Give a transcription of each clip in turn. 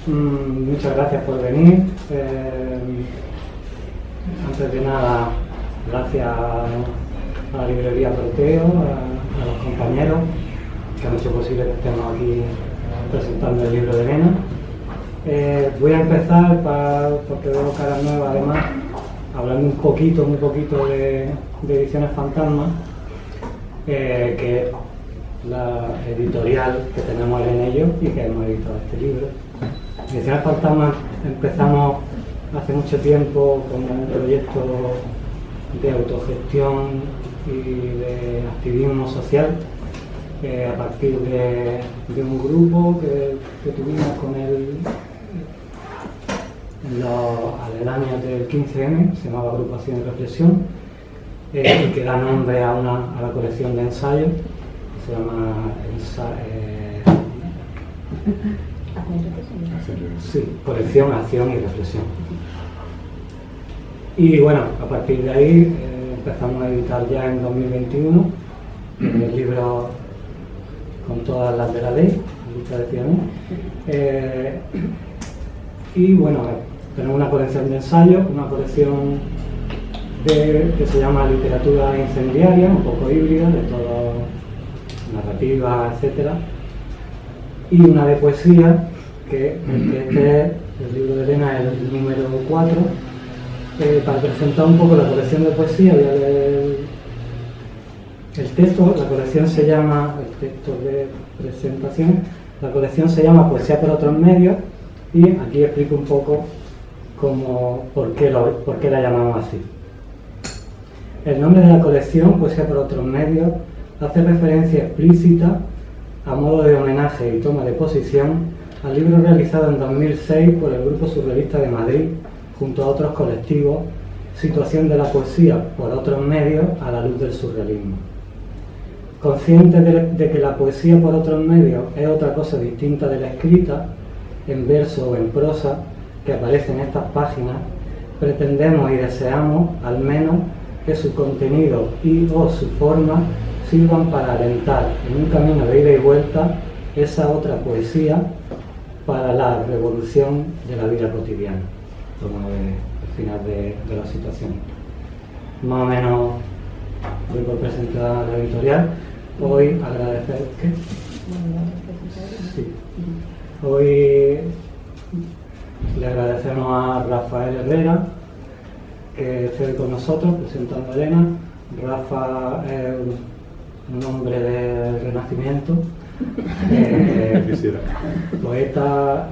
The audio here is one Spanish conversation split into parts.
Muchas gracias por venir. Antes de nada, gracias a la librería Proteo, a los compañeros que han hecho posible que estemos aquí presentando el libro de Elena. Voy a empezar, porque veo caras nuevas además, hablando muy poquito de Ediciones Fantasma, que es la editorial que tenemos en ello y que hemos editado este libro. Ediciones Fantasma empezamos hace mucho tiempo con un proyecto de autogestión y de activismo social, a partir de un grupo que tuvimos con él en los aledaños del 15M, se llamaba Agrupación y Reflexión, y que da nombre a la colección de ensayos, que se llama Colección, Acción y Reflexión. Y bueno, a partir de ahí empezamos a editar ya en 2021 el libro con todas las de la ley, y bueno, tenemos una colección de ensayos, una colección que se llama Literatura Incendiaria, un poco híbrida, de todo, narrativa, etcétera, y una de poesía, que este es el libro de Elena, el número 4. Para presentar un poco la colección de poesía, voy a leer el texto. La colección se llama, el texto de presentación, la colección se llama Poesía por otros medios, y aquí explico un poco por qué la llamamos así. El nombre de la colección, Poesía por otros medios, hace referencia explícita, a modo de homenaje y toma de posición, al libro realizado en 2006 por el Grupo Surrealista de Madrid, junto a otros colectivos, Situación de la poesía por otros medios a la luz del surrealismo. Conscientes de que la poesía por otros medios es otra cosa distinta de la escrita, en verso o en prosa, que aparece en estas páginas, pretendemos y deseamos, al menos, que su contenido y o su forma sirvan para alentar en un camino de ida y vuelta esa otra poesía para la revolución de la vida cotidiana, como el final de la situación. Más o menos voy por presentar la editorial. Hoy agradecer que sí. Hoy le agradecemos a Rafael Herrera que esté con nosotros presentando a Elena. Rafa es un hombre del Renacimiento, poeta,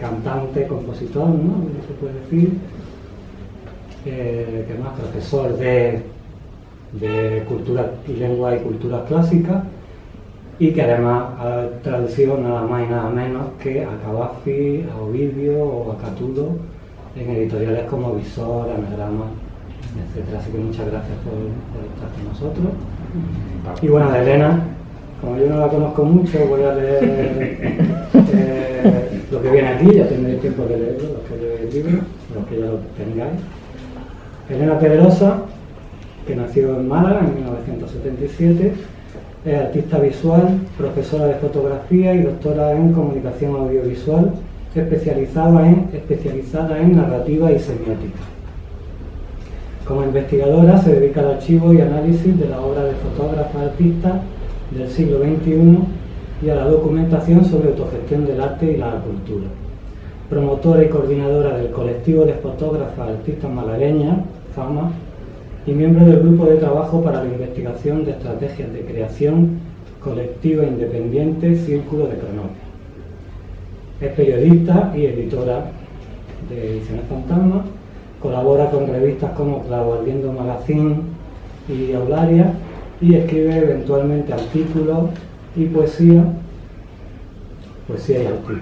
cantante, compositor, ¿no? Se puede decir, que es más profesor de cultura y lengua y cultura clásica, y que además ha traducido nada más y nada menos que a Cavafy, a Ovidio o a Catulo en editoriales como Visor, Anagrama, etc. Así que muchas gracias por estar con nosotros. Y bueno, de Elena, como yo no la conozco mucho, voy a leer lo que viene aquí, ya tendréis tiempo de leerlo, los que leéis el libro, los que ya lo tengáis. Elena Pedrosa, que nació en Málaga en 1977, es artista visual, profesora de fotografía y doctora en comunicación audiovisual, especializada en narrativa y semiótica. Como investigadora se dedica al archivo y análisis de la obra de fotógrafos artistas del siglo XXI y a la documentación sobre autogestión del arte y la cultura. Promotora y coordinadora del colectivo de fotógrafas artistas malagueñas, FAMA, y miembro del grupo de trabajo para la investigación de estrategias de creación colectiva independiente Círculo de Cronopia. Es periodista y editora de Ediciones Fantasma, colabora con revistas como Clavo Ardiendo Magazine y Aularia, y escribe eventualmente artículos y poesía y artículos.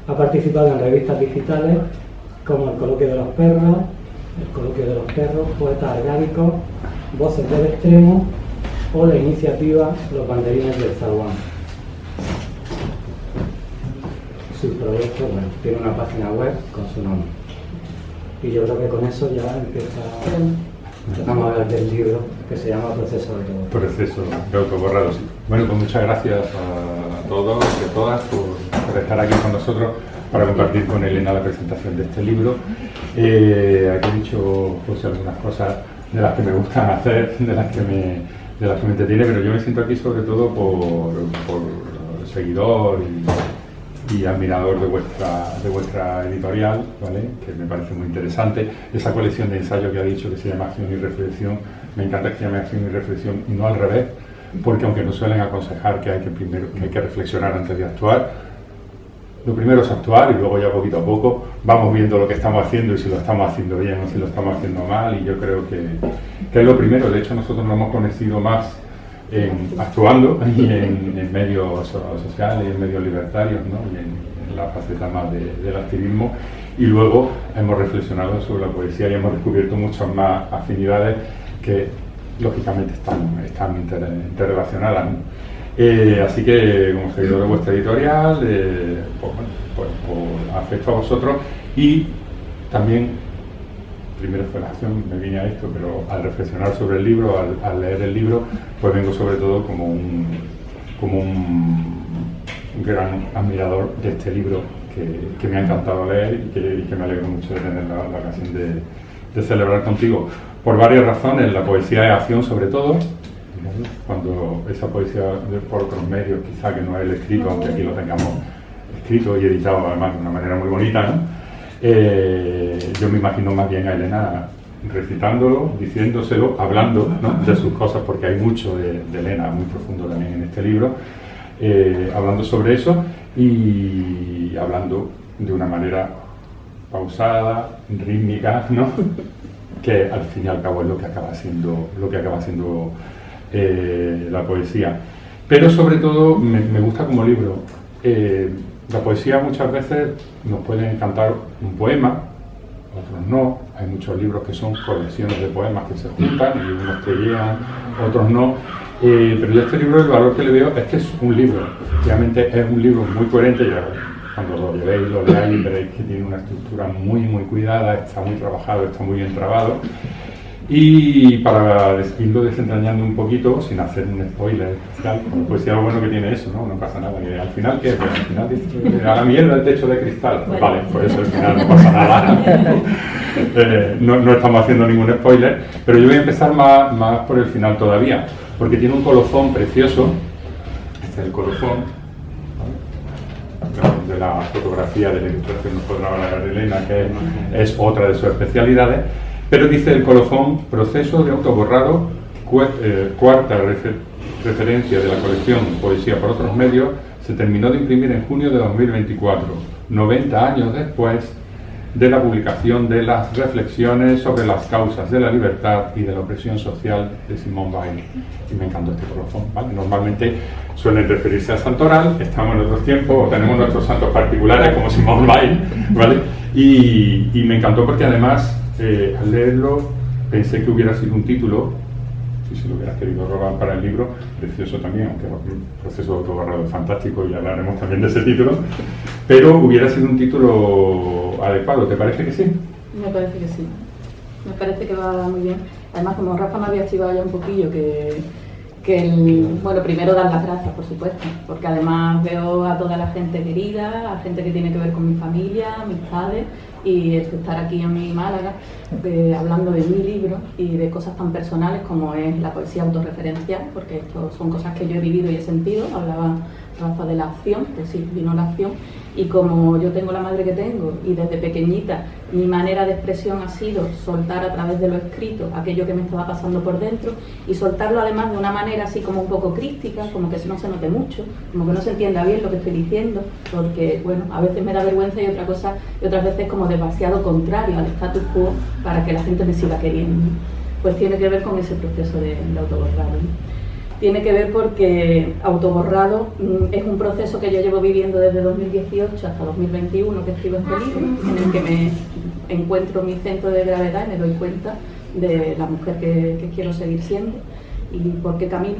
Ha participado en revistas digitales como El Coloquio de los Perros, Poetas Argánicos, Voces del Extremo o la iniciativa Los Banderines del Zaguán. Su proyecto, bueno, tiene una página web con su nombre. Y yo creo que con eso ya empezamos a hablar del libro que se llama Proceso de Autoborrado. Sí. Bueno, pues muchas gracias a todos y a todas por por estar aquí con nosotros para compartir con Elena la presentación de este libro. Aquí he dicho José algunas cosas de las que me gustan hacer, de las que me entretiene, pero yo me siento aquí sobre todo por seguidor y admirador de vuestra editorial, ¿vale? Que me parece muy interesante. Esa colección de ensayos que ha dicho que se llama Acción y Reflexión, me encanta que se llame Acción y Reflexión y no al revés, porque aunque nos suelen aconsejar que hay que reflexionar antes de actuar, lo primero es actuar y luego ya poquito a poco vamos viendo lo que estamos haciendo y si lo estamos haciendo bien o si lo estamos haciendo mal, y yo creo que es lo primero. De hecho, nosotros nos hemos conocido más actuando y en medios sociales, en medios libertarios, ¿no? Y en la faceta más del activismo, y luego hemos reflexionado sobre la poesía y hemos descubierto muchas más afinidades que lógicamente están interrelacionadas, ¿no? Así que, como seguidor de vuestra editorial, pues por afecto a vosotros, y también, primero fue la acción, me vine a esto, pero al reflexionar sobre el libro, al leer el libro, pues vengo sobre todo como un gran admirador de este libro que me ha encantado leer y que me alegro mucho de tener la ocasión de celebrar contigo. Por varias razones, la poesía es acción sobre todo. Cuando esa poesía por otros medios, quizá que no es el escrito, aunque aquí lo tengamos escrito y editado además de una manera muy bonita, ¿no? Yo me imagino más bien a Elena recitándolo, diciéndoselo, hablando, ¿no? De sus cosas, porque hay mucho de Elena muy profundo también en este libro, hablando sobre eso y hablando de una manera pausada, rítmica, ¿no? Que al fin y al cabo es lo que acaba siendo la poesía. Pero sobre todo me gusta como libro. La poesía muchas veces nos puede encantar un poema, otros no. Hay muchos libros que son colecciones de poemas que se juntan y unos te llegan, otros no. Pero yo a este libro el valor que le veo es que es un libro. Efectivamente es un libro muy coherente. Ya cuando lo llevéis, lo leáis, veréis que tiene una estructura muy cuidada, está muy trabajado, está muy bien trabado. Y para irlo desentrañando un poquito, sin hacer un spoiler especial, pues sí, algo bueno que tiene eso, ¿no? No pasa nada. Que al final, ¿qué? Pues al final dice, a la mierda el techo de cristal. Pues vale, pues eso al final no pasa nada. No estamos haciendo ningún spoiler, pero yo voy a empezar más por el final todavía, porque tiene un colofón precioso. Este es el colofón, ¿vale? De la fotografía, de la ilustración, nos podrá hablar Elena, que es otra de sus especialidades. Pero dice el colofón: proceso de autoborrado, cuarta referencia de la colección Poesía por otros medios, se terminó de imprimir en junio de 2024, 90 años después de la publicación de las reflexiones sobre las causas de la libertad y de la opresión social de Simone Weil. Y me encantó este colofón, ¿vale? Normalmente suelen referirse a Santoral, estamos en otros tiempos, o tenemos nuestros santos particulares como Simone Weil, ¿vale? Y me encantó porque además, al leerlo, pensé que hubiera sido un título, si se lo hubieras querido robar para el libro, precioso también, aunque el proceso de autoborrado es fantástico y hablaremos también de ese título, pero hubiera sido un título adecuado. ¿Te parece que sí? Me parece que sí, me parece que va muy bien. Además, como Rafa me había chivado ya un poquillo, bueno, primero dar las gracias, por supuesto, porque además veo a toda la gente querida, a gente que tiene que ver con mi familia, amistades, y estar aquí en mi Málaga hablando de mi libro y de cosas tan personales como es la poesía autorreferencial, porque esto son cosas que yo he vivido y he sentido. Hablaba Rafa de la acción, pues sí, vino la acción, y como yo tengo la madre que tengo y desde pequeñita mi manera de expresión ha sido soltar a través de lo escrito aquello que me estaba pasando por dentro, y soltarlo además de una manera así como un poco crística, como que no se note mucho, como que no se entienda bien lo que estoy diciendo, porque bueno, a veces me da vergüenza y otras veces como demasiado contrario al status quo para que la gente me siga queriendo. Pues tiene que ver con ese proceso de autoborrado, ¿no? Tiene que ver porque autoborrado es un proceso que yo llevo viviendo desde 2018 hasta 2021, que escribo este libro, en el que me encuentro mi centro de gravedad y me doy cuenta de la mujer que quiero seguir siendo y por qué camino.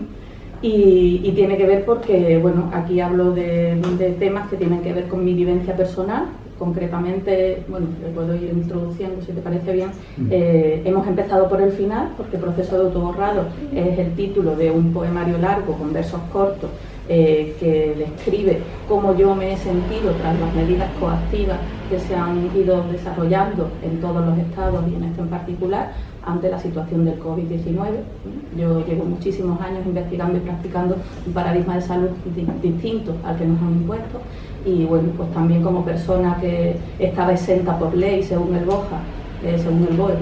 Y tiene que ver porque, bueno, aquí hablo de temas que tienen que ver con mi vivencia personal. Concretamente, bueno, le puedo ir introduciendo si te parece bien. Hemos empezado por el final, porque Proceso de autoborrado es el título de un poemario largo con versos cortos que describe cómo yo me he sentido tras las medidas coactivas que se han ido desarrollando en todos los estados y en este en particular ante la situación del COVID-19. Yo llevo muchísimos años investigando y practicando un paradigma de salud distinto al que nos han impuesto y bueno, pues también como persona que estaba exenta por ley según el BOE,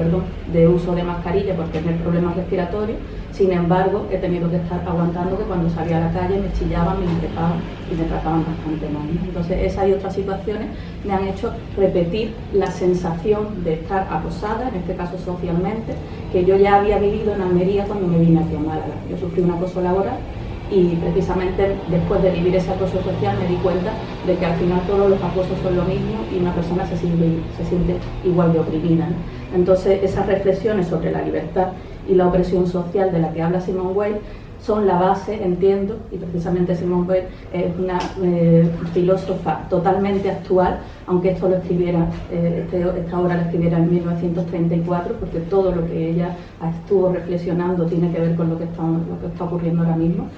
de uso de mascarilla por tener problemas respiratorios. Sin embargo, he tenido que estar aguantando que cuando salía a la calle me chillaban, me increpaban y me trataban bastante mal, ¿no? Entonces, esas y otras situaciones me han hecho repetir la sensación de estar acosada, en este caso socialmente, que yo ya había vivido en Almería cuando me vine hacia Málaga. Yo sufrí un acoso laboral y precisamente después de vivir ese acoso social me di cuenta de que al final todos los acosos son lo mismo y una persona se siente igual de oprimida, ¿no? Entonces, esas reflexiones sobre la libertad y la opresión social de la que habla Simone Weil son la base, entiendo, y precisamente Simone Weil es una filósofa totalmente actual, aunque esto lo escribiera, esta obra la escribiera en 1934, porque todo lo que ella estuvo reflexionando tiene que ver con lo que está ocurriendo ahora mismo.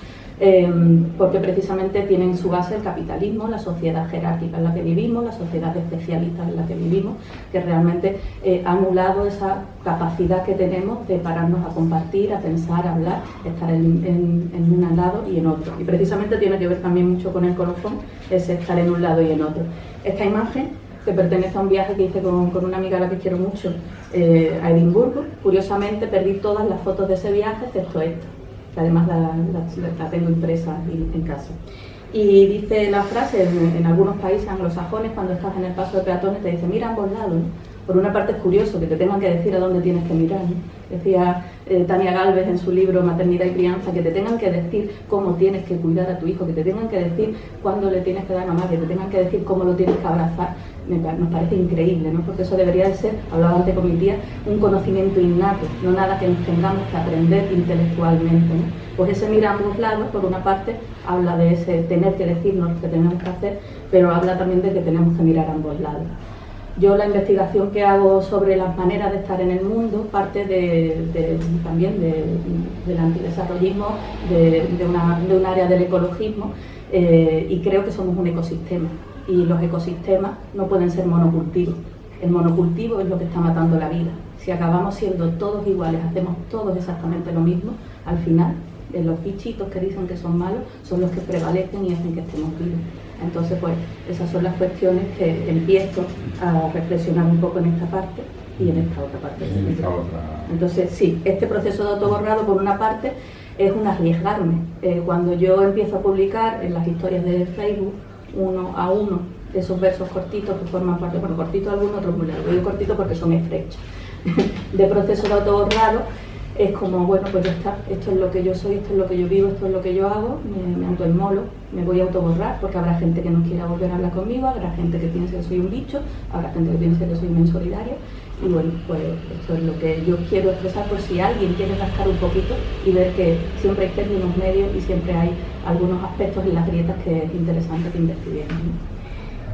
Porque precisamente tiene en su base el capitalismo, la sociedad jerárquica en la que vivimos, la sociedad de especialistas en la que vivimos, que realmente ha anulado esa capacidad que tenemos de pararnos a compartir, a pensar, a hablar, estar en un lado y en otro. Y precisamente tiene que ver también mucho con el colofón, ese estar en un lado y en otro. Esta imagen, que pertenece a un viaje que hice con una amiga a la que quiero mucho, a Edimburgo, curiosamente perdí todas las fotos de ese viaje, excepto esta. Además la tengo impresa en casa. Y dice la frase, en algunos países anglosajones, cuando estás en el paso de peatones, te dice, mira a ambos lados, ¿no? Por una parte es curioso que te tengan que decir a dónde tienes que mirar, ¿no? Decía Tania Gálvez en su libro Maternidad y Crianza, que te tengan que decir cómo tienes que cuidar a tu hijo, que te tengan que decir cuándo le tienes que dar mamá, que te tengan que decir cómo lo tienes que abrazar. Nos parece increíble, ¿no? Porque eso debería de ser, hablaba antes con mi tía, un conocimiento innato, no nada que nos tengamos que aprender intelectualmente, ¿no? Pues ese mira a ambos lados, por una parte, habla de ese tener que decirnos lo que tenemos que hacer, pero habla también de que tenemos que mirar a ambos lados. Yo la investigación que hago sobre las maneras de estar en el mundo parte también del antidesarrollismo, de un área del ecologismo, y creo que somos un ecosistema. Y los ecosistemas no pueden ser monocultivos. El monocultivo es lo que está matando la vida. Si acabamos siendo todos iguales, hacemos todos exactamente lo mismo, al final los bichitos que dicen que son malos son los que prevalecen y hacen que estemos vivos. Entonces, pues, esas son las cuestiones que empiezo a reflexionar un poco en esta parte y en esta otra parte. Entonces, sí, este proceso de autoborrado, por una parte, es un arriesgarme. Cuando yo empiezo a publicar en las historias de Facebook, uno a uno, esos versos cortitos que forman parte, bueno, cortitos algunos, otros muy largos, digo cortitos porque son estrechos, de proceso de autoborrado, es como, bueno, pues ya está, esto es lo que yo soy, esto es lo que yo vivo, esto es lo que yo hago, me autoinmolo, me voy a autoborrar, porque habrá gente que no quiera volver a hablar conmigo, habrá gente que piense que soy un bicho, habrá gente que piense que soy un insolidario, y bueno, pues esto es lo que yo quiero expresar por si alguien quiere rascar un poquito y ver que siempre hay términos medios y siempre hay algunos aspectos en las grietas que es interesante que investiguemos, ¿no?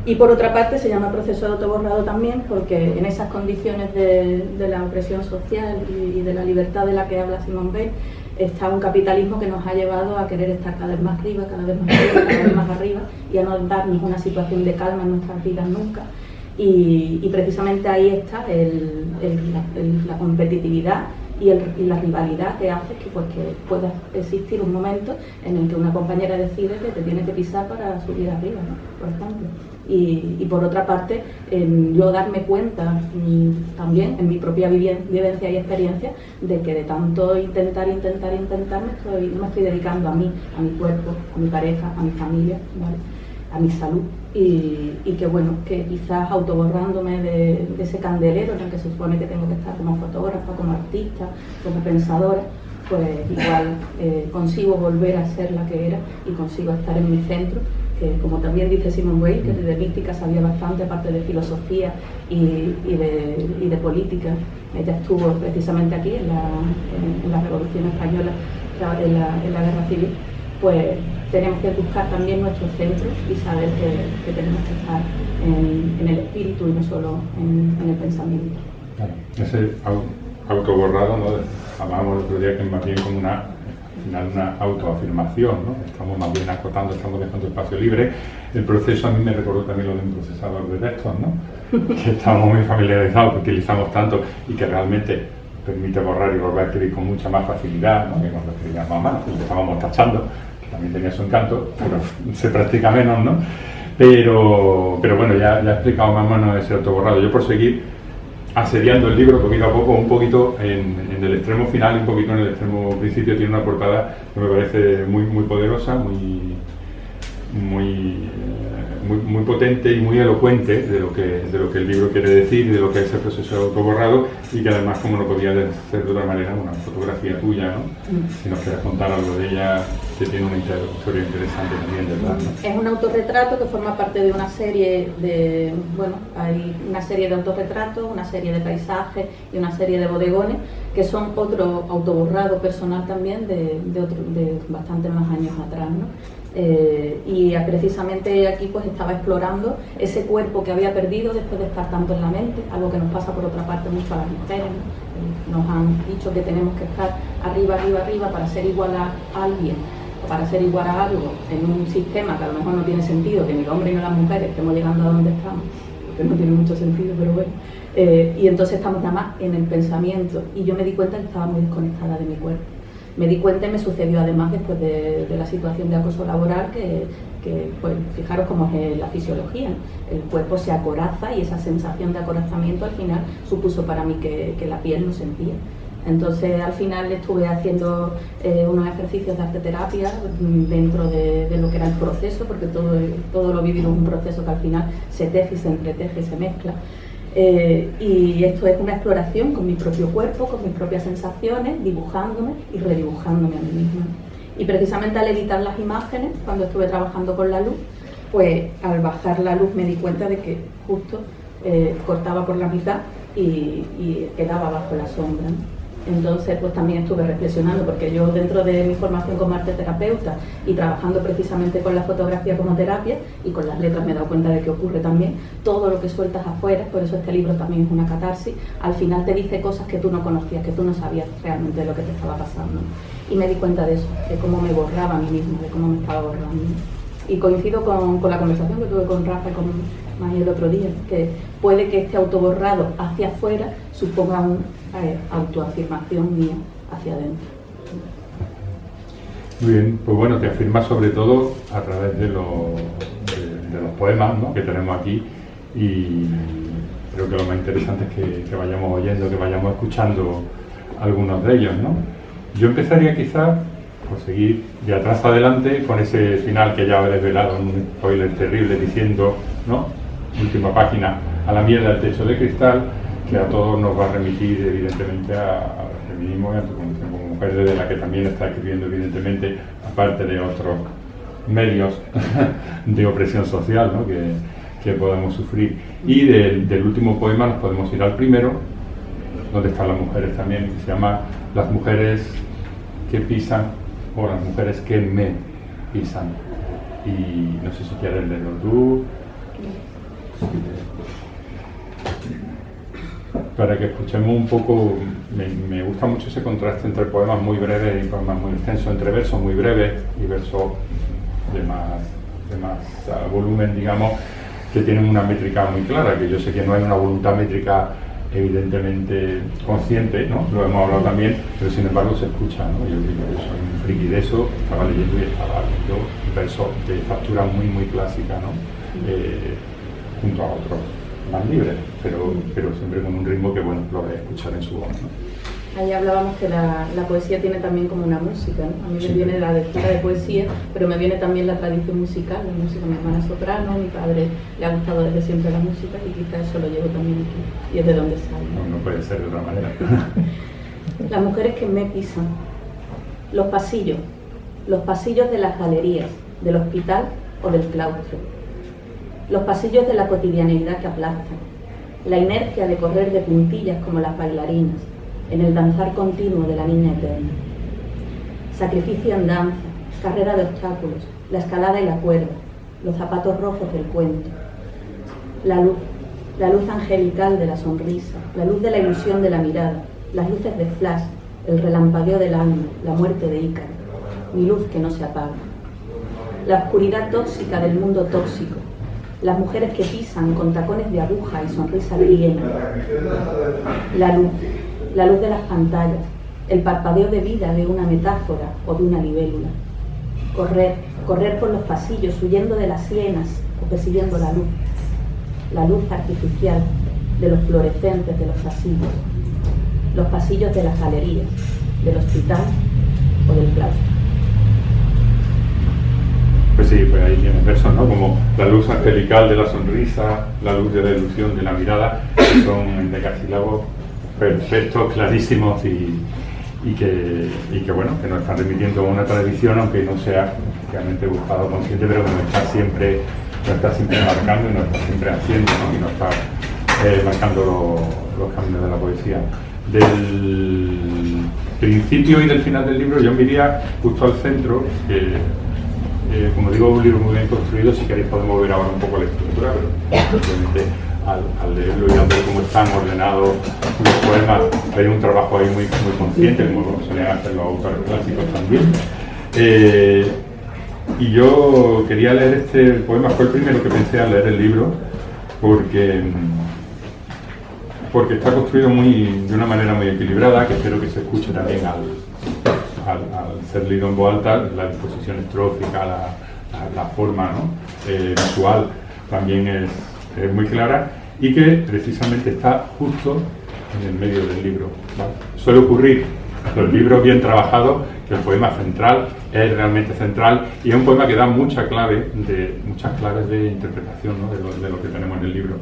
Y por otra parte se llama proceso de autoborrado también porque en esas condiciones de la opresión social y de la libertad de la que habla Simone Weil está un capitalismo que nos ha llevado a querer estar cada vez más arriba, cada vez más arriba, cada vez más arriba y a no darnos una situación de calma en nuestras vidas nunca. Y precisamente ahí está la competitividad y la rivalidad que hace que pueda existir un momento en el que una compañera decide que te tiene que pisar para subir arriba, ¿no? Por ejemplo. Y por otra parte, yo darme cuenta también en mi propia vivencia y experiencia de que de tanto intentar no me estoy dedicando a mí, a mi cuerpo, a mi pareja, a mi familia, ¿vale? A mi salud y que bueno, que quizás autoborrándome de ese candelero en el que se supone que tengo que estar como fotógrafa, como artista, como pensadora, pues igual consigo volver a ser la que era y consigo estar en mi centro, que como también dice Simone Weil, que de mística sabía bastante, aparte de filosofía y de política. Ella estuvo precisamente aquí en la Revolución Española, en la Guerra Civil, pues tenemos que buscar también nuestro centro y saber que tenemos que estar en el espíritu y no solo en el pensamiento. Claro. Ese autoborrado, ¿no? Hablábamos el otro día que es más bien como una al final una autoafirmación, ¿no? Estamos más bien acotando, estamos dejando espacio libre. El proceso a mí me recordó también lo de un procesador de textos, ¿no? Que estamos muy familiarizados, que utilizamos tanto y que realmente permite borrar y volver a escribir con mucha más facilidad, ¿no? Que cuando escribíamos a mano, que lo estábamos tachando, que también tenía su encanto, pero se practica menos, ¿no? Pero bueno, ya he explicado más o menos ese autoborrado. Yo por seguir asediando el libro poquito a poco, un poquito en el extremo final y un poquito en el extremo principio, tiene una portada que me parece muy poderosa, muy potente y muy elocuente de lo que el libro quiere decir y de lo que es el proceso de autoborrado, y que además, como no podía ser de otra manera, una fotografía tuya, ¿no? Si nos quieres contar algo de ella, que tiene una historia interesante también detrás, ¿no? Es un autorretrato que forma parte de una serie de, bueno, hay una serie de autorretratos, una serie de paisajes y una serie de bodegones, que son otro autoborrado personal también de bastante más años atrás, ¿no? Y precisamente aquí pues estaba explorando ese cuerpo que había perdido después de estar tanto en la mente, algo que nos pasa por otra parte mucho a las mujeres, ¿no? Nos han dicho que tenemos que estar arriba para ser igual a alguien, o para ser igual a algo en un sistema que a lo mejor no tiene sentido, que ni los hombres ni las mujeres estemos llegando a donde estamos, porque no tiene mucho sentido, pero bueno. Y entonces estamos nada más en el pensamiento, y yo me di cuenta que estaba muy desconectada de mi cuerpo. Me di cuenta, y me sucedió además después de la situación de acoso laboral, que pues fijaros cómo es la fisiología, ¿no? El cuerpo se acoraza, y esa sensación de acorazamiento al final supuso para mí que la piel no sentía. Entonces al final estuve haciendo unos ejercicios de arteterapia dentro de lo que era el proceso, porque todo lo vivido es un proceso que al final se teje y se entreteje y se mezcla. Y esto es una exploración con mi propio cuerpo, con mis propias sensaciones, dibujándome y redibujándome a mí misma. Y precisamente al editar las imágenes, cuando estuve trabajando con la luz, pues al bajar la luz me di cuenta de que justo cortaba por la mitad y quedaba bajo la sombra, ¿no? Entonces pues también estuve reflexionando, porque yo, dentro de mi formación como arteterapeuta y trabajando precisamente con la fotografía como terapia y con las letras, me he dado cuenta de que ocurre también todo lo que sueltas afuera. Por eso este libro también es una catarsis. Al final te dice cosas que tú no conocías, que tú no sabías realmente de lo que te estaba pasando, y me di cuenta de eso, de cómo me borraba a mí misma, de cómo me estaba borrando. Y coincido con la conversación que tuve con Rafa y con Maggie el otro día, que puede que este autoborrado hacia afuera suponga una autoafirmación mía hacia adentro. Muy bien, pues bueno, te afirmas sobre todo a través de los poemas, ¿no?, que tenemos aquí, y creo que lo más interesante es que vayamos oyendo, que vayamos escuchando algunos de ellos, ¿no? Yo empezaría quizás por seguir de atrás adelante con ese final que ya he desvelado, un spoiler terrible, diciendo, ¿no?, última página, a la mierda del techo de cristal, que a todos nos va a remitir evidentemente al feminismo y a tu condición como mujer, desde la que también está escribiendo evidentemente, aparte de otros medios de opresión social, ¿no?, que podemos sufrir. Y del último poema nos podemos ir al primero, donde están las mujeres también, que se llama Las mujeres que pisan, o las mujeres que me pisan. Y no sé si quieres leerlo tú, para que escuchemos un poco. Me gusta mucho ese contraste entre poemas muy breves y poemas muy extensos, entre versos muy breves y versos de más volumen, digamos, que tienen una métrica muy clara, que yo sé que no hay una voluntad métrica evidentemente consciente, ¿no?, lo hemos hablado también, pero sin embargo se escucha, ¿no? Yo soy un friki de eso, estaba leyendo y estaba leyendo versos de factura muy clásica, ¿no?, junto a otros más libres, pero siempre con un ritmo que, bueno, lo voy a escuchar en su voz, ¿no? Ahí hablábamos que la poesía tiene también como una música, ¿no? A mí me viene la lectura de poesía, pero me viene también la tradición musical, la música. Mi hermana es soprano, mi padre le ha gustado desde siempre la música, y quizás eso lo llevo también aquí, y es de donde sale. No puede ser de otra manera. Las mujeres que me pisan. Los pasillos de las galerías, del hospital o del claustro. Los pasillos de la cotidianeidad que aplastan. La inercia de correr de puntillas como las bailarinas, en el danzar continuo de la niña eterna. Sacrificio en danza, carrera de obstáculos, la escalada y la cuerda, los zapatos rojos del cuento. La luz angelical de la sonrisa, la luz de la ilusión de la mirada, las luces de flash, el relampagueo del alma, la muerte de Ícaro. mi luz que no se apaga. La oscuridad tóxica del mundo tóxico, las mujeres que pisan con tacones de aguja y sonrisa de hiena. La luz de las pantallas, el parpadeo de vida de una metáfora o de una libélula. Correr por los pasillos huyendo de las hienas o persiguiendo la luz artificial de los fluorescentes de los los pasillos de las galerías, del hospital o del claustro. Pues sí, pues ahí tienes versos, ¿no? Como la luz angelical de la sonrisa, la luz de la ilusión de la mirada, que son en decasílabos perfectos, clarísimos y que bueno, que nos están remitiendo a una tradición, aunque no sea realmente buscado consciente, pero que nos está siempre marcando y nos está siempre haciendo, ¿no? Y nos está marcando los caminos de la poesía. Del principio y del final del libro yo me iría justo al centro, que como digo, es un libro muy bien construido. Si queréis podemos ver ahora un poco la estructura, pero obviamente al leerlo y al ver cómo están ordenados los poemas, hay un trabajo ahí muy consciente, como solían hacer los autores clásicos también. Y yo quería leer este poema, fue el primero que pensé al leer el libro, porque está construido de una manera muy equilibrada, que espero que se escuche también al ser leído en voz alta. La disposición estrófica, la forma, ¿no? Visual también es muy clara, y que precisamente está justo en el medio del libro, ¿vale? Suele ocurrir en los libros bien trabajados que el poema central es realmente central, y es un poema que da muchas claves de interpretación, ¿no? de lo que tenemos en el libro.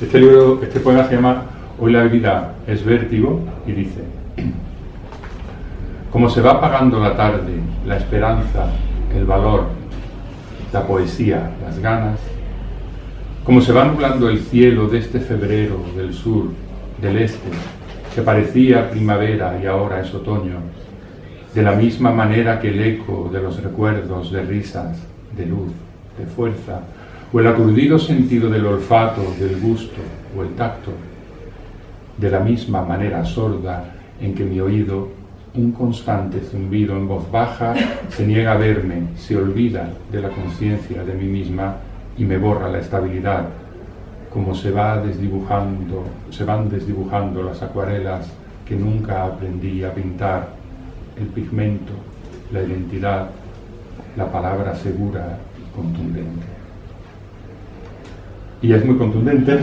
Este poema se llama Hoy la vida es vértigo, y dice: como se va apagando la tarde, la esperanza, el valor, la poesía, las ganas, como se va nublando el cielo de este febrero del sur, del este, que parecía primavera y ahora es otoño, de la misma manera que el eco de los recuerdos de risas, de luz, de fuerza, o el aturdido sentido del olfato, del gusto o el tacto, de la misma manera sorda en que mi oído, un constante zumbido en voz baja, se niega a verme, se olvida de la conciencia de mí misma y me borra la estabilidad, como se van desdibujando las acuarelas que nunca aprendí a pintar, el pigmento, la identidad, la palabra segura y contundente. Y es muy contundente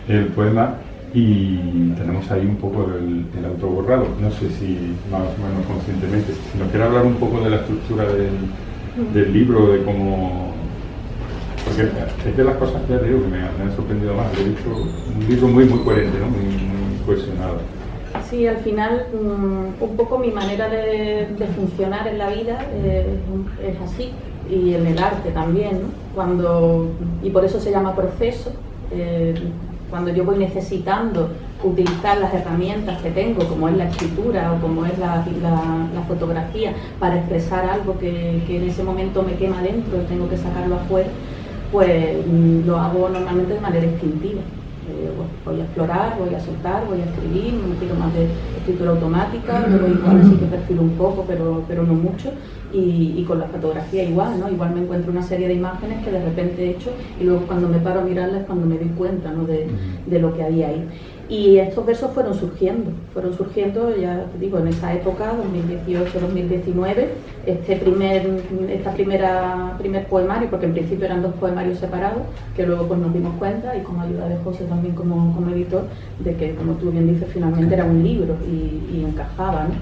el poema, y tenemos ahí un poco el autoborrado. No sé si más o menos conscientemente, si nos quiere hablar un poco de la estructura del libro, de cómo... Porque es de las cosas que digo que me han sorprendido más. He visto un libro muy coherente, ¿no? muy cohesionado. Sí, al final un poco mi manera de funcionar en la vida es así, y en el arte también, ¿no? Y por eso se llama proceso. Cuando yo voy necesitando utilizar las herramientas que tengo, como es la escritura o como es la fotografía, para expresar algo que en ese momento me quema dentro y tengo que sacarlo afuera, pues lo hago normalmente de manera instintiva. Voy a explorar, voy a soltar, voy a escribir, me tiro más de escritura automática, luego igual sí que perfilo un poco, pero no mucho, y con la fotografía igual, ¿no? Igual me encuentro una serie de imágenes que de repente he hecho, y luego cuando me paro a mirarlas es cuando me doy cuenta, ¿no? de lo que había ahí. Y estos versos fueron surgiendo, ya te digo, en esa época, 2018-2019, primer poemario, porque en principio eran 2 poemarios separados, que luego pues nos dimos cuenta, y con ayuda de José también como editor, de que, como tú bien dices, finalmente era un libro y encajaba, ¿no?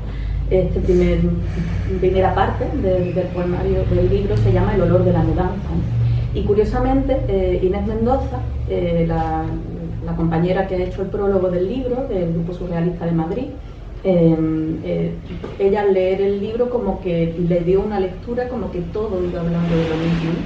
Primera parte del poemario del libro se llama El olor de la mudanza, ¿no? Y curiosamente Inés Mendoza, la compañera que ha hecho el prólogo del libro, del Grupo Surrealista de Madrid, ella al leer el libro como que le dio una lectura como que todo iba hablando de lo mismo, ¿no?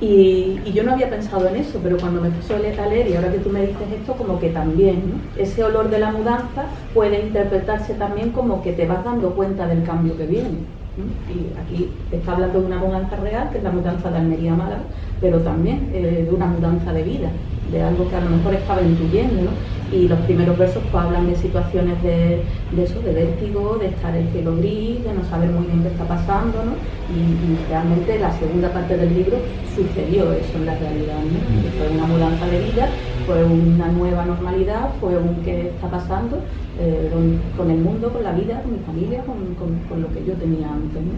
Y yo no había pensado en eso, pero cuando me puse a leer, y ahora que tú me dices esto, como que también, ¿no? Ese olor de la mudanza puede interpretarse también como que te vas dando cuenta del cambio que viene, ¿no? Y aquí está hablando de una mudanza real, que es la mudanza de Almería a Málaga, pero también de una mudanza de vida, de algo que a lo mejor estaba intuyendo, ¿no? Y los primeros versos pues hablan de situaciones de eso, de vértigo, de estar en el cielo gris, de no saber muy bien qué está pasando, ¿no? Y realmente la segunda parte del libro sucedió eso en la realidad, ¿no? Fue una mudanza de vida, fue una nueva normalidad, fue un qué está pasando con el mundo, con la vida, con mi familia, con lo que yo tenía antes, ¿no?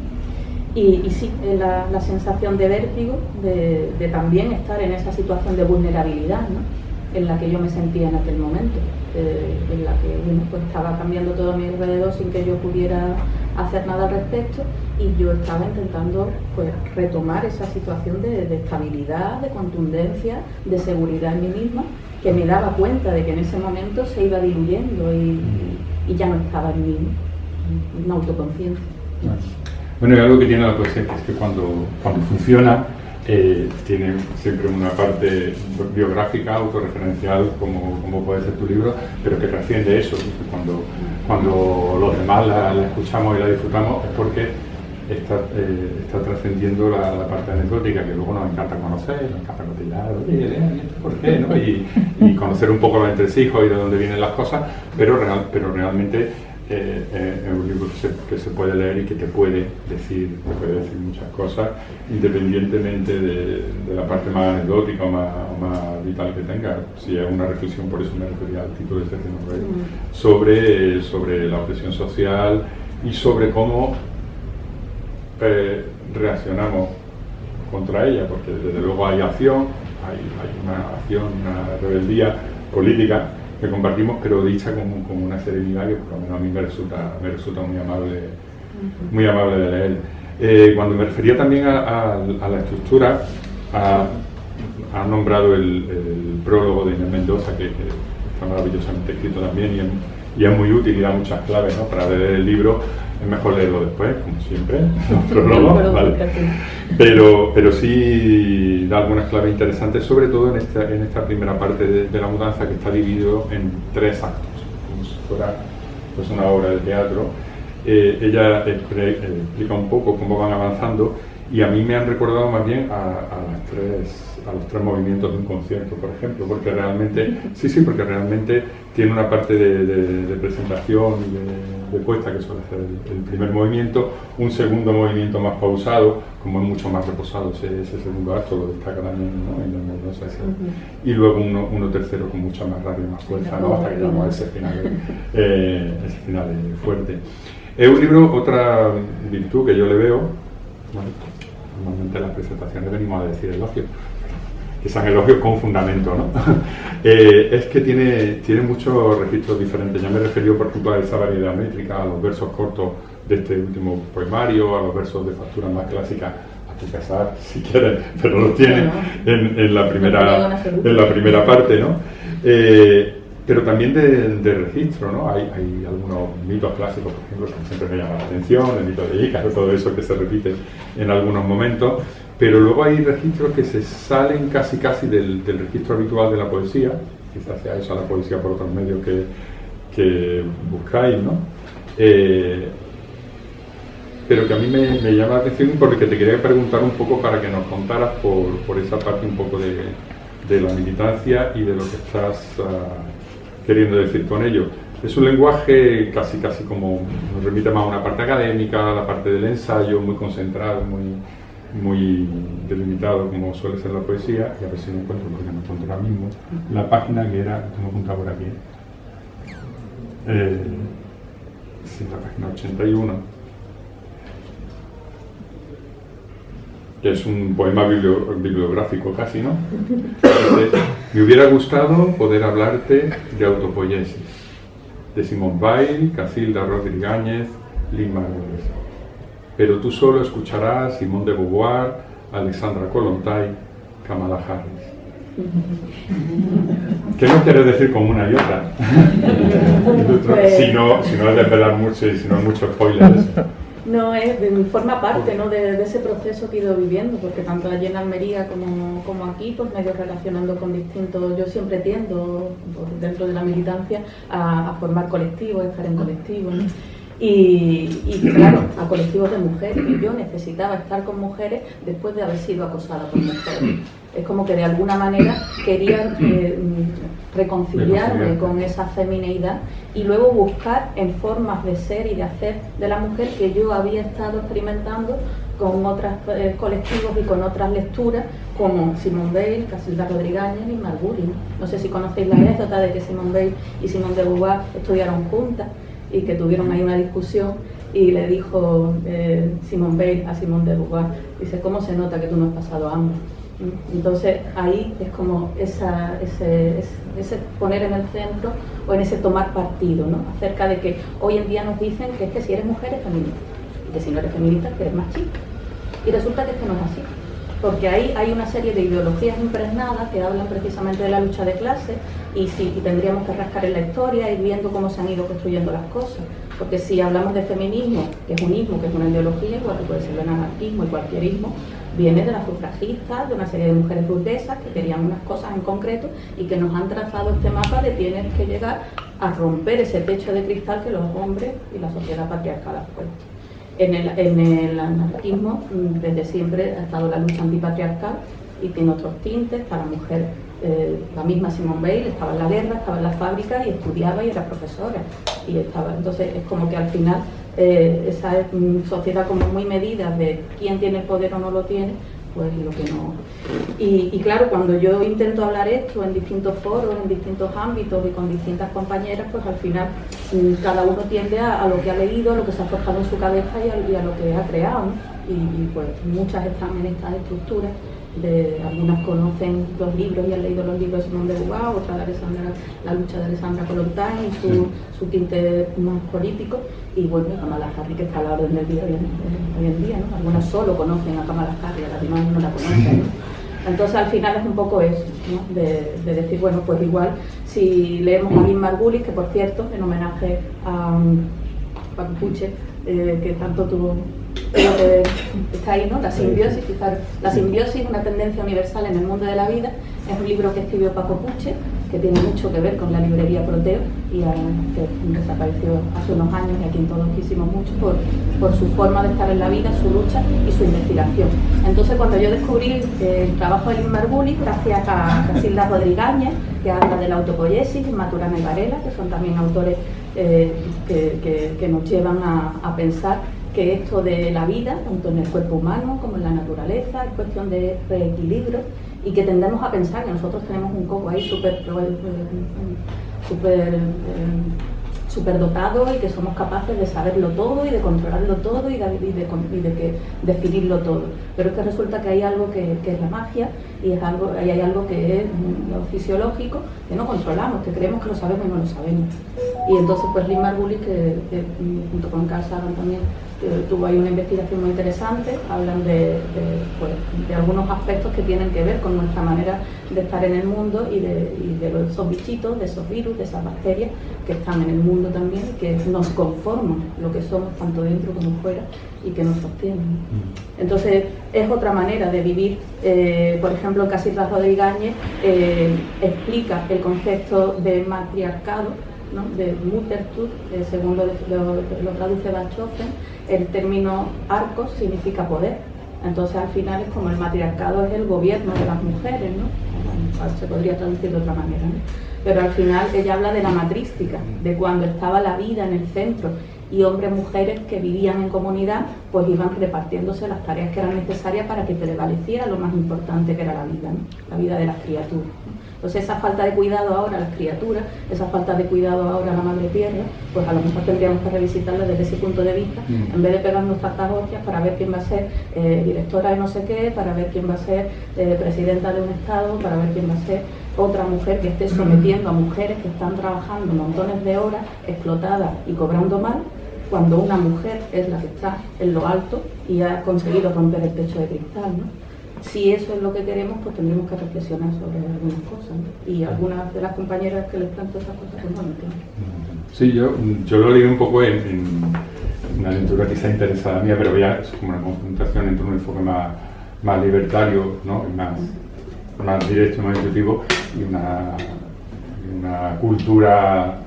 Y sí, la sensación de vértigo, de también estar en esa situación de vulnerabilidad, ¿no? En la que yo me sentía en aquel momento, en la que bueno, pues estaba cambiando todo a mi alrededor sin que yo pudiera hacer nada al respecto, y yo estaba intentando pues retomar esa situación de estabilidad, de contundencia, de seguridad en mí misma, que me daba cuenta de que en ese momento se iba diluyendo y ya no estaba en mí, ¿no? Una autoconciencia. Bueno, y algo que tiene la poesía que es que cuando funciona, tiene siempre una parte biográfica, autorreferencial, como puede ser tu libro, pero que trasciende eso. Cuando los demás la escuchamos y la disfrutamos es porque está trascendiendo la parte anecdótica, que luego nos encanta conocer, nos encanta cotillar, oye, ¿y esto por qué? ¿No? Y conocer un poco los entresijos y de dónde vienen las cosas, pero realmente es un libro que se puede leer y que te puede decir muchas cosas, independientemente de la parte más anecdótica o más vital que tenga. Si es una reflexión, por eso me refería al título de este tema, sobre la opresión social y sobre cómo reaccionamos contra ella, porque desde luego hay acción, hay una acción, una rebeldía política que compartimos, pero dicha con una serenidad que por lo menos a mí me resulta muy amable de leer. Cuando me refería también a la estructura, ha nombrado el prólogo de Inés Mendoza, que está maravillosamente escrito también y es muy útil y da muchas claves, ¿no? Para leer el libro. Es mejor leerlo después, como siempre, los prólogos, ¿vale? Pero sí da algunas claves interesantes, sobre todo en esta primera parte de la mudanza, que está dividido en 3 actos, como si fuera pues una obra de teatro. Ella explica un poco cómo van avanzando, y a mí me han recordado más bien a los 3 movimientos de un concierto, por ejemplo, porque realmente tiene una parte de presentación y de puesta, que suele ser el primer movimiento, un segundo movimiento más pausado, como es mucho más reposado ese segundo acto, lo destaca también, ¿no? Y luego uno tercero con mucha más rabia y más fuerza, ¿no? Hasta que llegamos a ese final fuerte. Es un libro, otra virtud que yo le veo, bueno, normalmente en las presentaciones venimos a decir elogios, que sean elogios con fundamento, ¿no? Es que tiene muchos registros diferentes. Ya me referí, por ejemplo, a esa variedad métrica, a los versos cortos de este último poemario, a los versos de factura más clásica, a tu pesar, si quieres, pero los tiene en la primera parte, ¿no? Pero también de registro, ¿no? Hay algunos mitos clásicos, por ejemplo, que siempre me llaman la atención, el mito de Ícaro, todo eso que se repite en algunos momentos, pero luego hay registros que se salen casi del registro habitual de la poesía, quizás sea esa la poesía por otros medios que buscáis, ¿no? Pero que a mí me llama la atención, porque te quería preguntar un poco para que nos contaras por esa parte un poco de la militancia y de lo que estás queriendo decir con ello. Es un lenguaje casi como, nos remite más a una parte académica, a la parte del ensayo, muy concentrado, muy delimitado, como suele ser la poesía, y a ver si lo encuentro, porque me encuentro ahora mismo la página que era, tengo apuntado por aquí, sí, la página 81, que es un poema bibliográfico casi, ¿no? Entonces, me hubiera gustado poder hablarte de autopoiesis, de Simone Weil, Cacilda Rodríguez, Lin Manuel. Pero tú solo escucharás Simone de Beauvoir, Alexandra Kollontai, Kamala Harris. ¿Qué nos quieres decir con una y otra? Si no es desvelar mucho y si no hay mucho spoiler. No, forma parte, ¿no? de ese proceso que he ido viviendo, porque tanto allí en Almería como aquí, pues medio relacionando con distintos, yo siempre tiendo, pues, dentro de la militancia, a formar colectivos, a estar en colectivos, ¿no? Y claro, a colectivos de mujeres, y yo necesitaba estar con mujeres después de haber sido acosada por mujeres. Es como que de alguna manera quería reconciliarme con esa femineidad y luego buscar en formas de ser y de hacer de la mujer que yo había estado experimentando con otros colectivos y con otras lecturas como Simone Weil, Casilda Rodríguez y Margulis. No sé si conocéis la anécdota de que Simone Weil y Simone de Beauvoir estudiaron juntas y que tuvieron ahí una discusión y le dijo Simone Weil a Simone de Beauvoir, dice, ¿cómo se nota que tú no has pasado hambre? Entonces ahí es como ese poner en el centro o en ese tomar partido, ¿no? Acerca de que hoy en día nos dicen que es que si eres mujer es feminista y que si no eres feminista es que eres machista, y resulta que es que no es así, porque ahí hay una serie de ideologías impregnadas que hablan precisamente de la lucha de clases y tendríamos que rascar en la historia y viendo cómo se han ido construyendo las cosas, porque si hablamos de feminismo, que es un ismo, que es una ideología, igual que puede ser el anarquismo y cualquier ismo, viene de las sufragistas, de una serie de mujeres burguesas que querían unas cosas en concreto y que nos han trazado este mapa de tienes que llegar a romper ese techo de cristal que los hombres y la sociedad patriarcal han puesto. En el anarquismo desde siempre ha estado la lucha antipatriarcal y tiene otros tintes. Está la mujer, la misma Simone Weil, estaba en la guerra, estaba en las fábricas y estudiaba y era profesora. Entonces es como que al final esa sociedad como muy medida de quién tiene el poder o no lo tiene, pues lo que no. Y claro, cuando yo intento hablar esto en distintos foros, en distintos ámbitos y con distintas compañeras, pues al final cada uno tiende a lo que ha leído, a lo que se ha forjado en su cabeza y a lo que ha creado, ¿no? Y pues muchas están en estas estructuras. Algunas conocen los libros y han leído los libros de Simone de Beauvoir, otras de la lucha de Alessandra Kollontai y su tinte más político, y bueno, Kamala Harris, que está a la orden del día hoy en día, ¿no? Algunas solo conocen a Kamala Harris, las demás no la conocen, ¿no? Entonces al final es un poco eso, ¿no? de decir, bueno, pues igual si leemos a Lynn Margulis, que por cierto, en homenaje a Paco Puche, que tanto tuvo está ahí, ¿no? La simbiosis, fijaros, la simbiosis es una tendencia universal en el mundo de la vida. Es un libro que escribió Paco Puche, que tiene mucho que ver con la librería Proteo y que desapareció hace unos años y a quien todos quisimos mucho por su forma de estar en la vida, su lucha y su investigación. Entonces cuando yo descubrí el trabajo de Lynn Margulis, gracias a Casilda Rodríguez, que habla de la autopoiesis, Maturana y Varela, que son también autores que nos llevan a pensar que esto de la vida, tanto en el cuerpo humano como en la naturaleza, es cuestión de reequilibrio y que tendemos a pensar que nosotros tenemos un coco ahí súper dotado y que somos capaces de saberlo todo y de controlarlo todo y de definirlo todo. Pero es que resulta que hay algo que es la magia y hay algo que es lo fisiológico que no controlamos, que creemos que lo sabemos y no lo sabemos. Y entonces pues Lynn Margulis, que junto con Carl Sagan también tuvo ahí una investigación muy interesante, hablan de algunos aspectos que tienen que ver con nuestra manera de estar en el mundo y de esos bichitos, de esos virus, de esas bacterias que están en el mundo también, que nos conforman lo que somos tanto dentro como fuera y que nos sostienen. Entonces es otra manera de vivir. Por ejemplo, Casilda Rodríguez explica el concepto de matriarcado, ¿no? De Muttertod, según lo traduce Bachofen. El término arcos significa poder, entonces al final es como el matriarcado es el gobierno de las mujeres, ¿no? Se podría traducir de otra manera, ¿no? Pero al final ella habla de la matrística, de cuando estaba la vida en el centro y hombres y mujeres que vivían en comunidad pues iban repartiéndose las tareas que eran necesarias para que prevaleciera lo más importante que era la vida, ¿no? La vida de las criaturas, ¿no? Entonces esa falta de cuidado ahora a las criaturas, esa falta de cuidado ahora a la madre tierra, pues a lo mejor tendríamos que revisitarla desde ese punto de vista, en vez de pegarnos tantas hostias para ver quién va a ser directora de no sé qué, para ver quién va a ser presidenta de un estado, para ver quién va a ser otra mujer que esté sometiendo a mujeres que están trabajando montones de horas, explotadas y cobrando mal, cuando una mujer es la que está en lo alto y ha conseguido romper el techo de cristal, ¿no? Si eso es lo que queremos, pues tendremos que reflexionar sobre algunas cosas, ¿no? Y algunas de las compañeras que les planteo esas cosas, pues no lo entienden. Sí, yo lo leí un poco en una lectura quizá interesada mía, pero ya es como una confrontación entre un enfoque más libertario, ¿no? Más directo, más intuitivo, y una cultura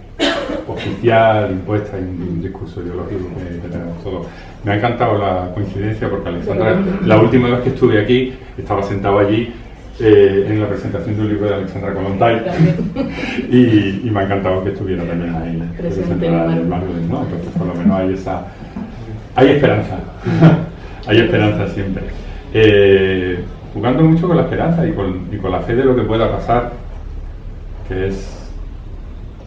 oficial, impuesta, y un discurso ideológico que tenemos todos. Me ha encantado la coincidencia porque Alessandra, la última vez que estuve aquí, estaba sentado allí en la presentación de un libro de Alexandra Kollontai y me ha encantado que estuviera también ahí presentada en el Marvel, ¿no? Entonces por lo menos hay esperanza, hay esperanza siempre. Jugando mucho con la esperanza y con la fe de lo que pueda pasar, que es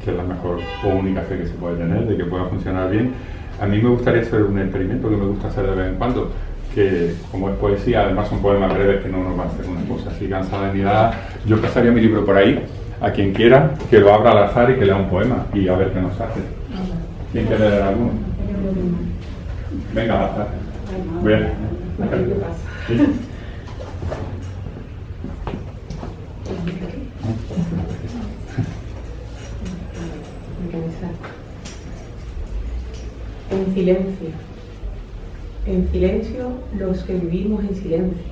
la mejor o única fe que se puede tener, de que pueda funcionar bien. A mí me gustaría hacer un experimento que me gusta hacer de vez en cuando, que como es poesía, además son poemas breves que no nos va a hacer una cosa así cansada ni nada. Yo pasaría mi libro por ahí, a quien quiera, que lo abra al azar y que lea un poema y a ver qué nos hace. ¿Quién quiere leer alguno? Venga, al azar. Bien. ¿Sí? En silencio. En silencio los que vivimos en silencio.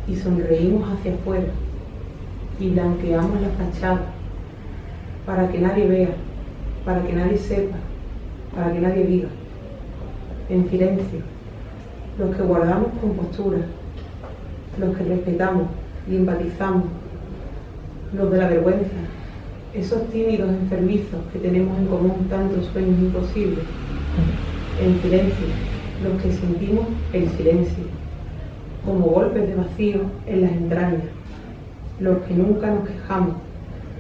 Y sonreímos hacia afuera. Y blanqueamos la fachada. Para que nadie vea. Para que nadie sepa. Para que nadie diga. En silencio. Los que guardamos compostura. Los que respetamos y empatizamos. Los de la vergüenza. Esos tímidos enfermizos que tenemos en común tantos sueños imposibles. En silencio, los que sentimos el silencio, como golpes de vacío en las entrañas. Los que nunca nos quejamos,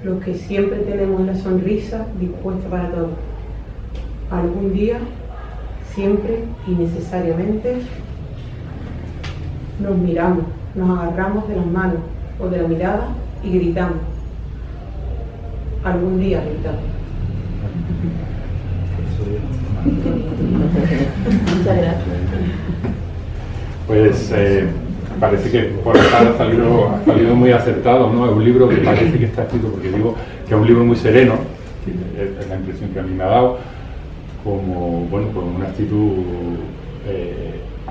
los que siempre tenemos la sonrisa dispuesta para todo. Algún día, siempre y necesariamente, nos miramos, nos agarramos de las manos o de la mirada y gritamos. Algún día gritamos. Muchas gracias. Pues parece que por acá ha salido muy acertado, ¿no? Es un libro que parece que está escrito, porque digo que es un libro muy sereno, que es la impresión que a mí me ha dado, como, bueno, con una actitud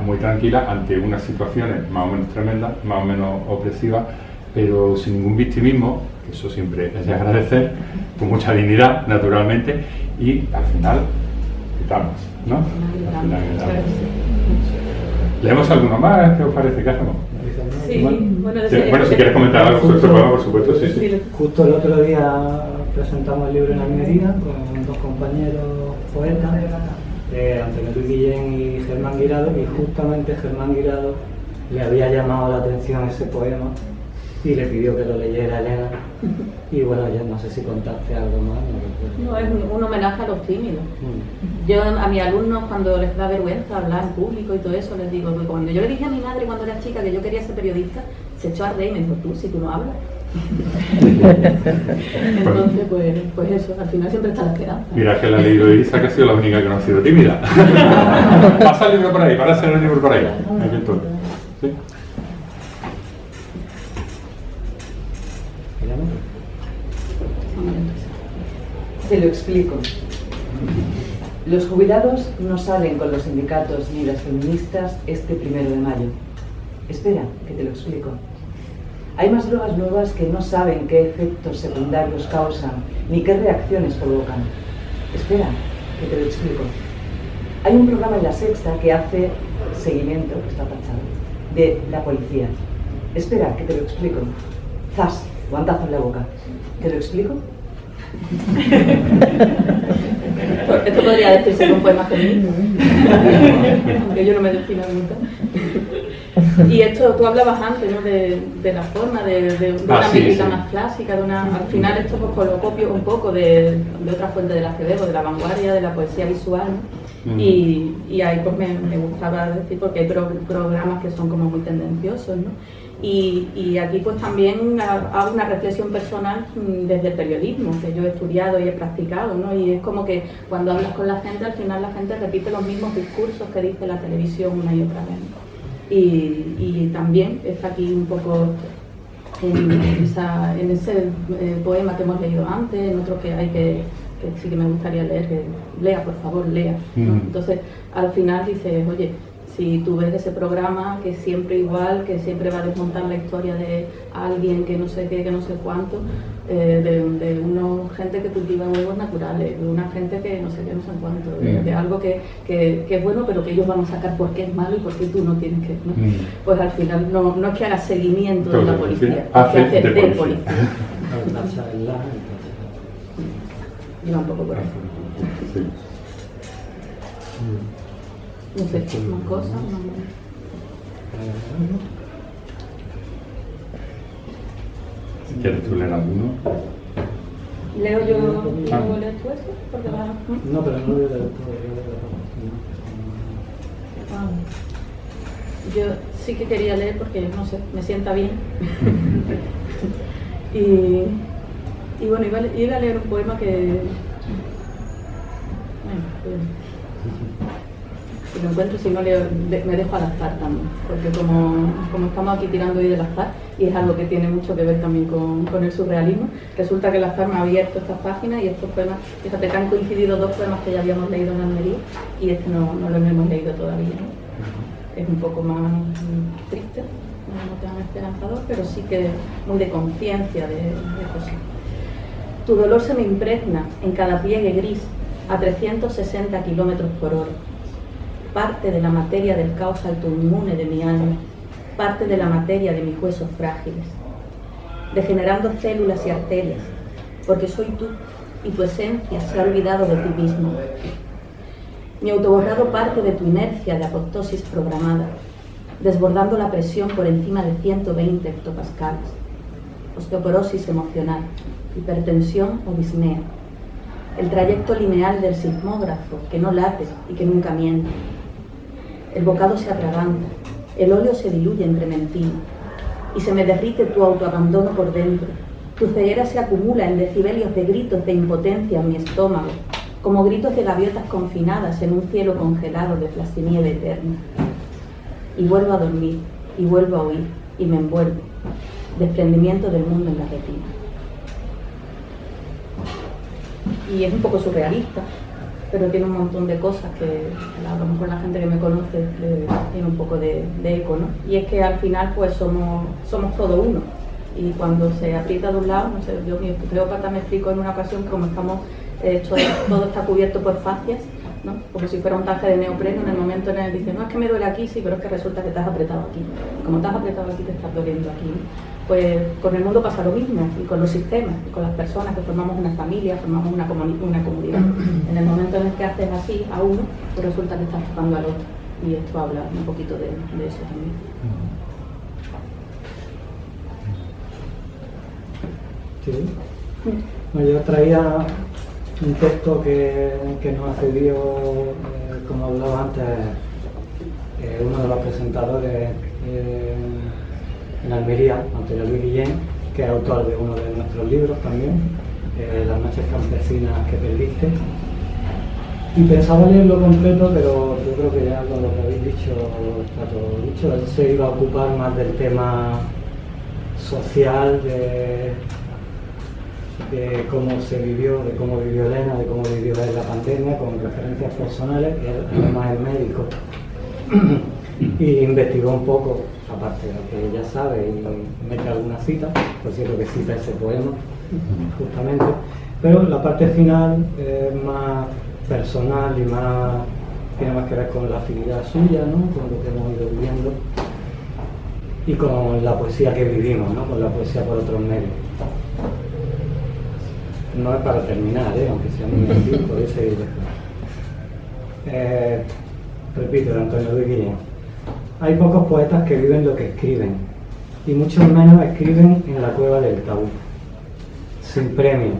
muy tranquila ante unas situaciones más o menos tremendas, más o menos opresivas, pero sin ningún victimismo, que eso siempre es de agradecer, con mucha dignidad, naturalmente, y al final quitamos, ¿no? Al final quitamos. ¿Leemos alguno más? ¿Qué os parece? ¿Qué hacemos? Sí, bueno, si quieres comentar algo sobre este programa, por supuesto, sí, sí. Justo el otro día presentamos el libro en Almería con dos compañeros poetas, Antonio Luis Guillén y Germán Guirado, y justamente Germán Guirado le había llamado la atención ese poema y le pidió que lo leyera Elena. Y bueno, ya no sé si contaste algo más. No, es un homenaje a los tímidos. Yo a mis alumnos, cuando les da vergüenza hablar en público y todo eso, les digo, pues cuando yo le dije a mi madre cuando era chica que yo quería ser periodista, se echó a reír y me dijo, tú, si tú no hablas. Entonces, pues eso, al final siempre está la esperanza. Mira que la ha leído Isa, que ha sido la única que no ha sido tímida. Pasa el libro por ahí, para hacer el libro por ahí. Aquí estoy. ¿Sí? Te lo explico. Los jubilados no salen con los sindicatos ni las feministas este 1 de mayo. Espera, que te lo explico. Hay más drogas nuevas que no saben qué efectos secundarios causan ni qué reacciones provocan. Espera, que te lo explico. Hay un programa en La Sexta que hace seguimiento, que está tachado, de la policía. Espera, que te lo explico. ¡Zas! Guantazo en la boca. ¿Te lo explico? Esto podría decirse un poema femenino, aunque yo no me defino nunca. Y esto, tú hablabas antes, ¿no? de la forma, de una mística más clásica, al final esto pues lo copio un poco de otra fuente de la Acevedo, de la vanguardia, de la poesía visual, ¿no? Y ahí pues me gustaba decir, porque hay programas que son como muy tendenciosos, ¿no? Y aquí pues también hago una reflexión personal desde el periodismo, que yo he estudiado y he practicado, ¿no? Y es como que cuando hablas con la gente, al final la gente repite los mismos discursos que dice la televisión una y otra vez, ¿no? Y también está aquí un poco en ese poema que hemos leído antes, en otro que hay que sí que me gustaría leer, que lea, por favor, lea, ¿no? Entonces al final dices, oye, Si tú ves ese programa que es siempre igual, que siempre va a desmontar la historia de alguien que no sé qué, que no sé cuánto, de una gente que cultiva huevos naturales, de una gente que no sé qué, no sé cuánto, de algo que es bueno, pero que ellos van a sacar por qué es malo y por qué tú no tienes que, ¿no? Pues al final no es que haga seguimiento de la policía, es que hace de policía. Lleva un poco por ahí. Sí. No sé, más cosas, no. Si quieres tú leer alguno. ¿Leo yo? ¿Luego lees tú eso? Porque va... No, pero no leo de todo. Yo sí que quería leer porque, no sé, me sienta bien. y bueno, iba a leer un poema que... Bueno, si lo encuentro, si no leo, me dejo al azar también, porque como estamos aquí tirando hoy del azar, y es algo que tiene mucho que ver también con el surrealismo, resulta que el azar me ha abierto estas páginas y estos poemas, fíjate que han coincidido dos poemas que ya habíamos leído en Almería y este no lo hemos leído todavía, ¿no? Es un poco más triste, no tan esperanzador, pero sí que muy de conciencia de cosas. Tu dolor se me impregna en cada pliegue gris a 360 kilómetros por hora. Parte de la materia del caos autoinmune de mi alma, parte de la materia de mis huesos frágiles, degenerando células y arterias, porque soy tú y tu esencia se ha olvidado de ti mismo. Mi autoborrado parte de tu inercia de apoptosis programada, desbordando la presión por encima de 120 hectopascales, osteoporosis emocional, hipertensión o disnea, el trayecto lineal del sismógrafo que no late y que nunca miente. El bocado se atraganta, el óleo se diluye entre mentira y se me derrite tu autoabandono por dentro. Tu ceguera se acumula en decibelios de gritos de impotencia en mi estómago, como gritos de gaviotas confinadas en un cielo congelado de plastinieve eterna. Y vuelvo a dormir, y vuelvo a huir, y me envuelvo. Desprendimiento del mundo en la retina. Y es un poco surrealista, pero tiene un montón de cosas que a lo mejor la gente que me conoce tiene un poco de eco, ¿no? Y es que al final pues somos todo uno, y cuando se aprieta de un lado, no sé, yo mi osteópata me explicó en una ocasión que como estamos todo está cubierto por fascias, ¿no? Como si fuera un traje de neopreno, en el momento en el que dice, no, es que me duele aquí, sí, pero es que resulta que te has apretado aquí, y como te has apretado aquí te estás doliendo aquí, ¿no? Pues con el mundo pasa lo mismo, y con los sistemas, y con las personas que formamos una familia, formamos una comunidad. En el momento en el que haces así a uno, pues resulta que estás tocando al otro, y esto habla un poquito de eso también. Sí. Bueno, yo traía un texto que nos ha cedido, como hablaba antes, uno de los presentadores en Almería, Antonio Luis Guillén, que es autor de uno de nuestros libros también, Las noches campesinas que perdiste. Y pensaba leerlo completo, pero yo creo que ya con lo que habéis dicho está todo dicho. Él se iba a ocupar más del tema social, de cómo se vivió, de cómo vivió Elena, de cómo vivió él la pandemia, con referencias personales, que él además es médico. Y investigó un poco, aparte de lo que ella sabe, y mete alguna cita, por cierto que cita ese poema, justamente. Pero la parte final es más personal y tiene más que ver con la afinidad suya, ¿no? Con lo que hemos ido viviendo y con la poesía que vivimos, ¿no? Con la poesía por otros medios. No es para terminar, aunque sea muy así, podéis seguir después. Repito, de Antonio Luis Guillén. Hay pocos poetas que viven lo que escriben, y muchos menos escriben en la cueva del tabú. Sin premio,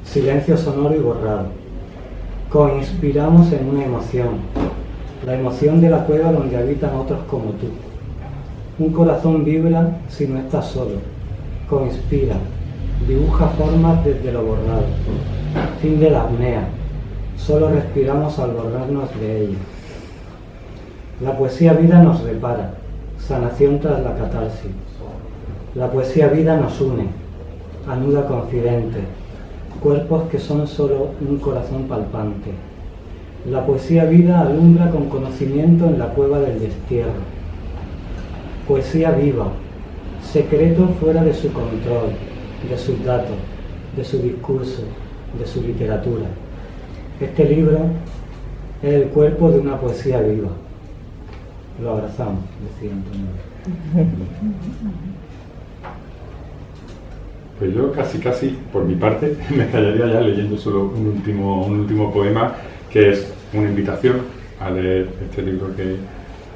silencio sonoro y borrado. Coinspiramos en una emoción, la emoción de la cueva donde habitan otros como tú. Un corazón vibra si no está solo, coinspira, dibuja formas desde lo borrado. Fin de la apnea, solo respiramos al borrarnos de ella. La poesía vida nos repara, sanación tras la catarsis. La poesía vida nos une, anuda confidente, cuerpos que son solo un corazón palpante. La poesía vida alumbra con conocimiento en la cueva del destierro. Poesía viva, secreto fuera de su control, de sus datos, de su discurso, de su literatura. Este libro es el cuerpo de una poesía viva. Lo abrazamos, decía Antonio. Pues yo casi, por mi parte, me callaría ya leyendo solo un último poema, que es una invitación a leer este libro que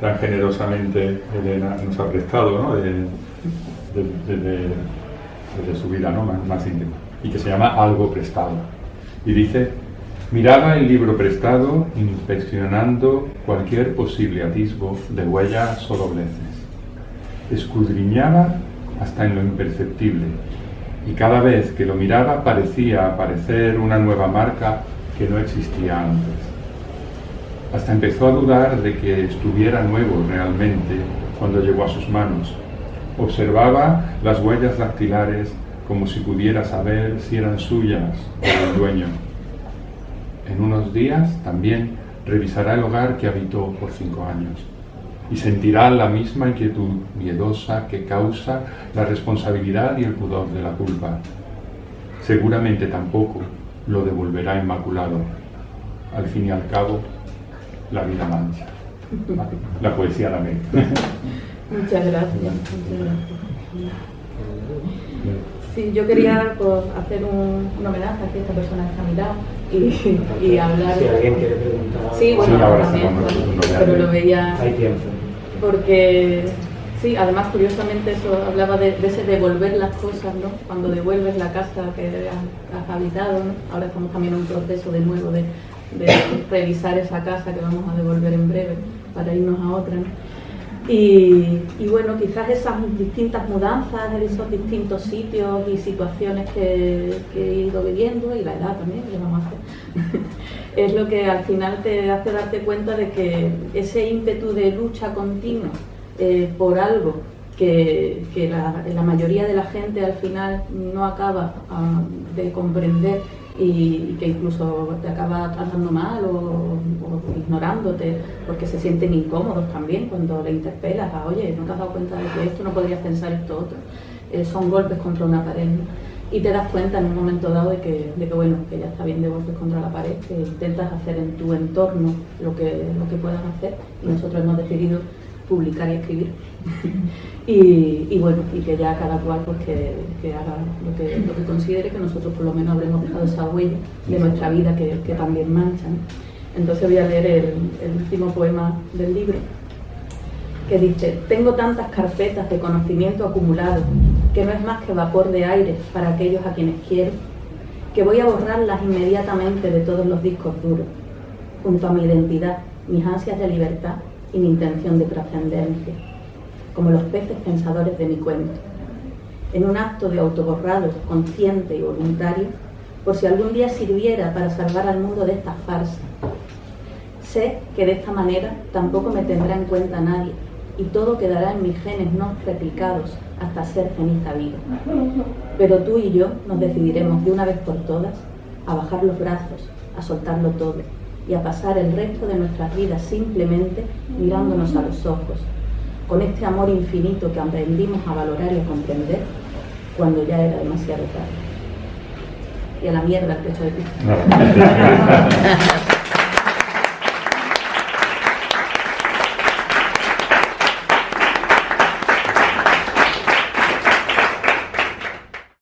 tan generosamente Elena nos ha prestado, ¿no? de su vida, ¿no? más íntima, y que se llama Algo prestado. Y dice: miraba el libro prestado inspeccionando cualquier posible atisbo de huellas o dobleces. Escudriñaba hasta en lo imperceptible, y cada vez que lo miraba parecía aparecer una nueva marca que no existía antes. Hasta empezó a dudar de que estuviera nuevo realmente cuando llegó a sus manos. Observaba las huellas dactilares como si pudiera saber si eran suyas o del dueño. En unos días también revisará el hogar que habitó por 5 años y sentirá la misma inquietud miedosa que causa la responsabilidad y el pudor de la culpa. Seguramente tampoco lo devolverá inmaculado. Al fin y al cabo, la vida mancha. La poesía también. Muchas gracias. Sí, yo quería pues, hacer un homenaje a que esta persona está a mi lado y hablar. Si alguien quiere preguntar. Sí, bueno, sí, ahora también, estamos, pero lo veía. Hay tiempo. Porque, sí, además curiosamente eso hablaba de ese devolver las cosas, ¿no? Cuando devuelves la casa que has habitado, ¿no? Ahora estamos también en un proceso de nuevo de revisar esa casa que vamos a devolver en breve para irnos a otra, ¿no? Y bueno, quizás esas distintas mudanzas, esos distintos sitios y situaciones que he ido viviendo, y la edad también, que vamos a hacer, es lo que al final te hace darte cuenta de que ese ímpetu de lucha continua por algo que la mayoría de la gente al final no acaba de comprender y que incluso te acaba tratando mal o ignorándote porque se sienten incómodos también cuando le interpelas a oye, ¿no te has dado cuenta de que esto no podrías pensar esto otro? Son golpes contra una pared, ¿no? Y te das cuenta en un momento dado de que bueno, que ya está bien de golpes contra la pared, que intentas hacer en tu entorno lo que puedas hacer, y nosotros hemos decidido publicar y escribir. y bueno, y que ya cada cual pues que haga lo que considere, que nosotros por lo menos habremos dejado esa huella de nuestra vida que también mancha, ¿no? Entonces voy a leer el último poema del libro, que dice: tengo tantas carpetas de conocimiento acumulado que no es más que vapor de aire para aquellos a quienes quiero, que voy a borrarlas inmediatamente de todos los discos duros, junto a mi identidad, mis ansias de libertad y mi intención de trascendencia, como los peces pensadores de mi cuento, en un acto de autoborrado consciente y voluntario, por si algún día sirviera para salvar al mundo de esta farsa. Sé que de esta manera tampoco me tendrá en cuenta nadie, y todo quedará en mis genes no replicados hasta ser ceniza viva. Pero tú y yo nos decidiremos de una vez por todas a bajar los brazos, a soltarlo todo y a pasar el resto de nuestras vidas simplemente mirándonos a los ojos, con este amor infinito que aprendimos a valorar y a comprender cuando ya era demasiado tarde. Y a la mierda el pecho de ti.